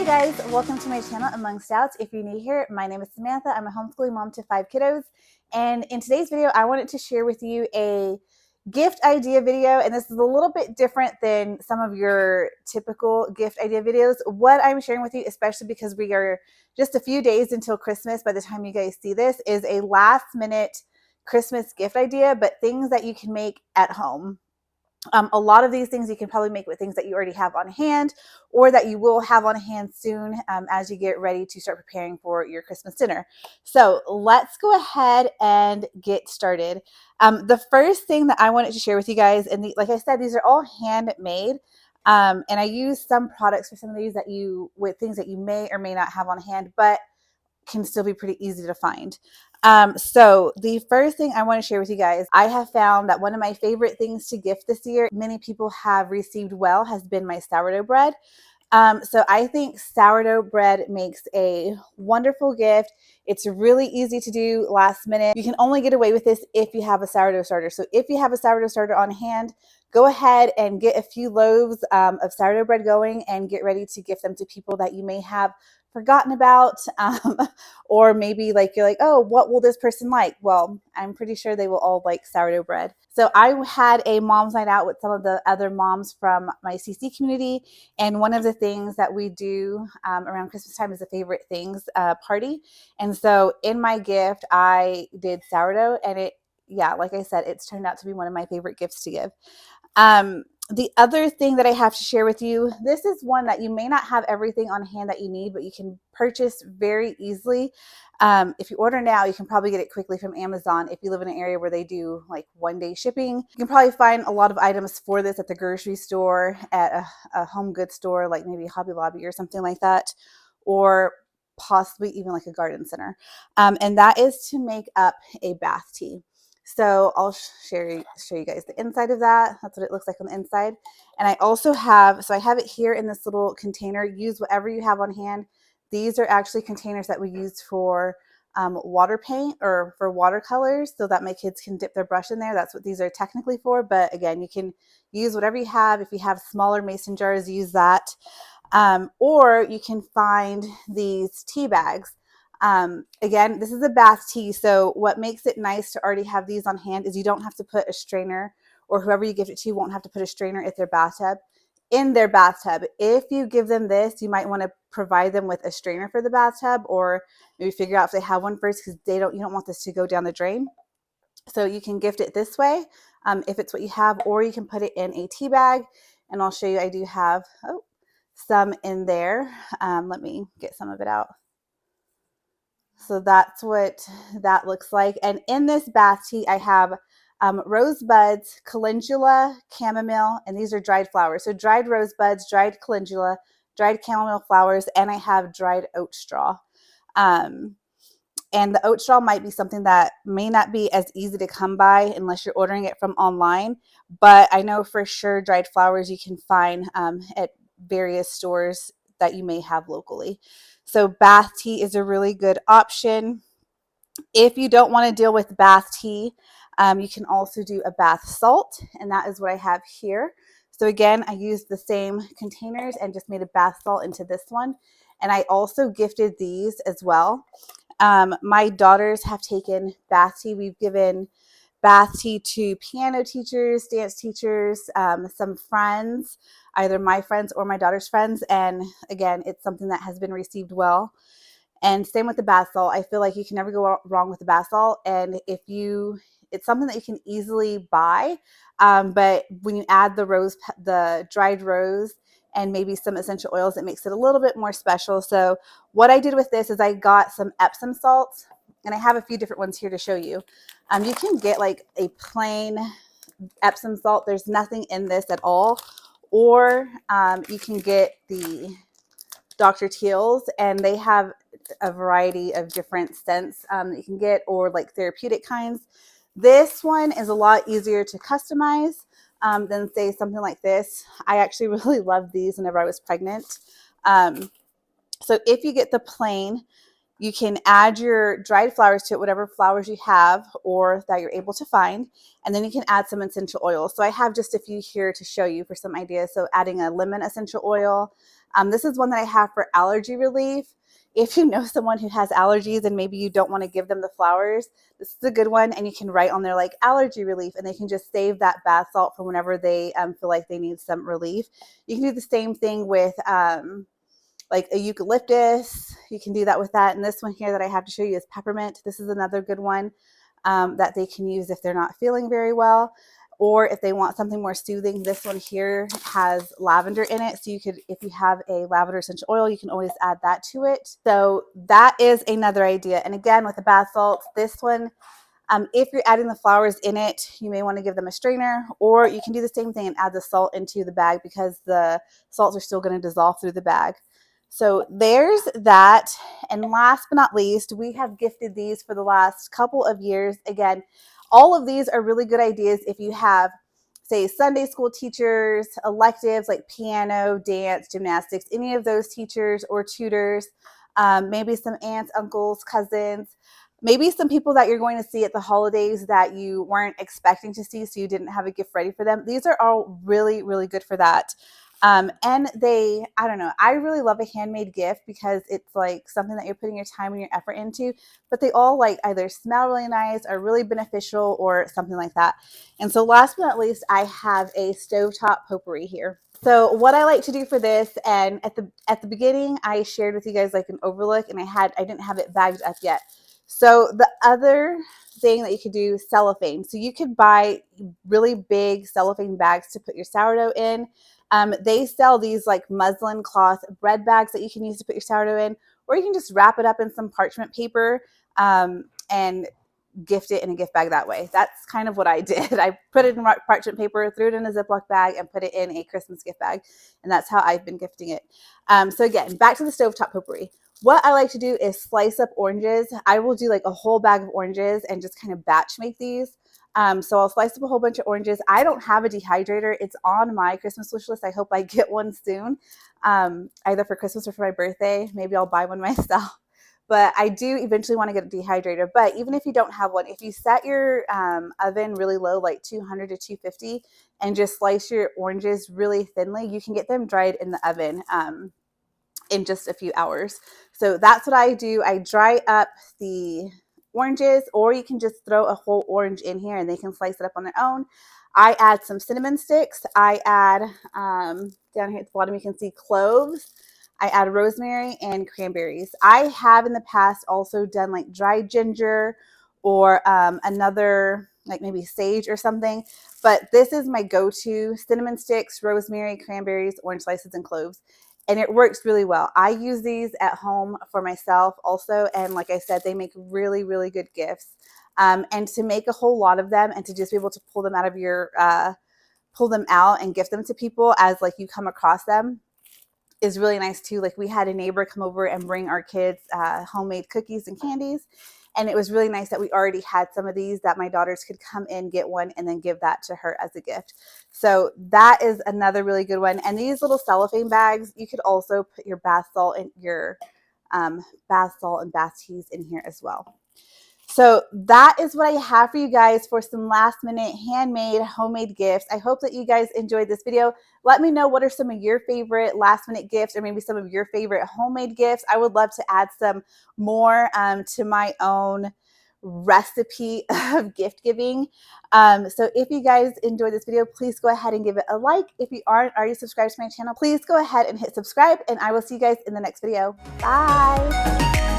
guys, welcome to my channel Among Stouts. If you're new here, my name is Samantha. I'm a homeschooling mom to 5 kiddos, and in today's video I wanted to share with you a gift idea video, and this is a little bit different than some of your typical gift idea videos. What I'm sharing with you, especially because we are just a few days until Christmas by the time you guys see this, is a last minute Christmas gift idea, but things that you can make at home. A lot of these things you can probably make with things that you already have on hand or that you will have on hand soon as you get ready to start preparing for your Christmas dinner. So let's go ahead and get started. The first thing that I wanted to share with you guys, and like I said, these are all handmade. And I use some products for some of these with things that you may or may not have on hand, but can still be pretty easy to find. So the first thing I want to share with you guys, I have found that one of my favorite things to gift this year, many people have received well, has been my sourdough bread. So I think sourdough bread makes a wonderful gift. It's really easy to do last minute. You can only get away with this if you have a sourdough starter. So if you have a sourdough starter on hand, go ahead and get a few loaves of sourdough bread going and get ready to gift them to people that you may have forgotten about, or maybe like you're like, oh, what will this person like? Well, I'm pretty sure they will all like sourdough bread. So I had a mom's night out with some of the other moms from my CC community, and one of the things that we do around Christmas time is a favorite things party. And so in my gift, I did sourdough, and like I said, it's turned out to be one of my favorite gifts to give. The other thing that I have to share with you, this is one that you may not have everything on hand that you need, but you can purchase very easily. If you order now, you can probably get it quickly from Amazon. If you live in an area where they do like one-day shipping, you can probably find a lot of items for this at the grocery store, at a home goods store, like maybe Hobby Lobby or something like that, or possibly even like a garden center. And that is to make up a bath tea. So I'll show you guys the inside of that. That's what it looks like on the inside. And I also have, I have it here in this little container. Use whatever you have on hand. These are actually containers that we use for water paint or for watercolors, so that my kids can dip their brush in there. That's what these are technically for. But again, you can use whatever you have. If you have smaller mason jars, use that. Or you can find these tea bags. Again, this is a bath tea, so what makes it nice to already have these on hand is you don't have to put a strainer, or whoever you give it to won't have to put a strainer in their bathtub. If you give them this, you might want to provide them with a strainer for the bathtub, or maybe figure out if they have one first, because you don't want this to go down the drain. So you can gift it this way if it's what you have, or you can put it in a tea bag. And I'll show you, I do have some in there. Let me get some of it out. So that's what that looks like. And in this bath tea, I have rosebuds, calendula, chamomile, and these are dried flowers. So dried rosebuds, dried calendula, dried chamomile flowers, and I have dried oat straw. And the oat straw might be something that may not be as easy to come by unless you're ordering it from online. But I know for sure dried flowers you can find at various stores that you may have locally. So bath tea is a really good option. If you don't want to deal with bath tea, you can also do a bath salt, and that is what I have here. So again, I used the same containers and just made a bath salt into this one. And I also gifted these as well. My daughters have taken bath tea. We've given bath tea to piano teachers, dance teachers, some friends, either my friends or my daughter's friends. And again, it's something that has been received well. And same with the bath salt. I feel like you can never go wrong with the bath salt. And it's something that you can easily buy. But when you add the dried rose and maybe some essential oils, it makes it a little bit more special. So what I did with this is I got some Epsom salts, and I have a few different ones here to show you. You can get like a plain Epsom salt. There's nothing in this at all. Or you can get the Dr. Teal's, and they have a variety of different scents that you can get, or like therapeutic kinds. This one is a lot easier to customize than say something like this. I actually really loved these whenever I was pregnant. So if you get the plain, you can add your dried flowers to it, whatever flowers you have or that you're able to find, and then you can add some essential oils. So I have just a few here to show you for some ideas. So adding a lemon essential oil, This is one that I have for allergy relief. If you know someone who has allergies and maybe you don't want to give them the flowers, this is a good one. And you can write on there like allergy relief, and they can just save that bath salt for whenever they feel like they need some relief. You can do the same thing with like a eucalyptus. You can do that with that. And this one here that I have to show you is peppermint. This is another good one that they can use if they're not feeling very well, or if they want something more soothing. This one here has lavender in it. So you could, if you have a lavender essential oil, you can always add that to it. So that is another idea. And again, with the bath salts, this one, if you're adding the flowers in it, you may want to give them a strainer, or you can do the same thing and add the salt into the bag because the salts are still going to dissolve through the bag. So there's that. And last but not least, we have gifted these for the last couple of years. Again, all of these are really good ideas if you have, say, Sunday school teachers, electives like piano, dance, gymnastics, any of those teachers or tutors, maybe some aunts, uncles, cousins, maybe some people that you're going to see at the holidays that you weren't expecting to see, so you didn't have a gift ready for them. These are all really, really good for that. And they, I don't know, I really love a handmade gift because it's like something that you're putting your time and your effort into, but they all like either smell really nice, are really beneficial, or something like that. And so last but not least, I have a stovetop potpourri here. So what I like to do for this, and at the beginning, I shared with you guys like an overlook, and I didn't have it bagged up yet. So the other thing that you could do, cellophane. So you could buy really big cellophane bags to put your sourdough in. They sell these like muslin cloth bread bags that you can use to put your sourdough in, or you can just wrap it up in some parchment paper and gift it in a gift bag that way. That's kind of what I did. I put it in parchment paper, threw it in a Ziploc bag, and put it in a Christmas gift bag. And that's how I've been gifting it. So again, back to the stovetop potpourri. What I like to do is slice up oranges. I will do like a whole bag of oranges and just kind of batch make these. So I'll slice up a whole bunch of oranges. I don't have a dehydrator. It's on my Christmas wish list. I hope I get one soon, either for Christmas or for my birthday. Maybe I'll buy one myself. But I do eventually want to get a dehydrator. But even if you don't have one, if you set your oven really low, like 200 to 250, and just slice your oranges really thinly, you can get them dried in the oven in just a few hours. So that's what I do. I dry up the oranges, or you can just throw a whole orange in here and they can slice it up on their own. I add some cinnamon sticks. I add, down here at the bottom, you can see cloves. I add rosemary and cranberries. I have in the past also done like dried ginger or another, like maybe sage or something. But this is my go-to: cinnamon sticks, rosemary, cranberries, orange slices, and cloves. And it works really well. I use these at home for myself also. And like I said, they make really, really good gifts. And to make a whole lot of them and to just be able to pull them out of your, pull them out and gift them to people as like you come across them is really nice too. Like we had a neighbor come over and bring our kids homemade cookies and candies. And it was really nice that we already had some of these that my daughters could come in, get one, and then give that to her as a gift. So that is another really good one. And these little cellophane bags, you could also put your bath salt and your bath salt and bath teas in here as well. So that is what I have for you guys for some last minute handmade homemade gifts. I hope that you guys enjoyed this video. Let me know what are some of your favorite last minute gifts, or maybe some of your favorite homemade gifts. I would love to add some more to my own recipe of gift giving. So if you guys enjoyed this video, please go ahead and give it a like. If you aren't already subscribed to my channel, please go ahead and hit subscribe, and I will see you guys in the next video. Bye.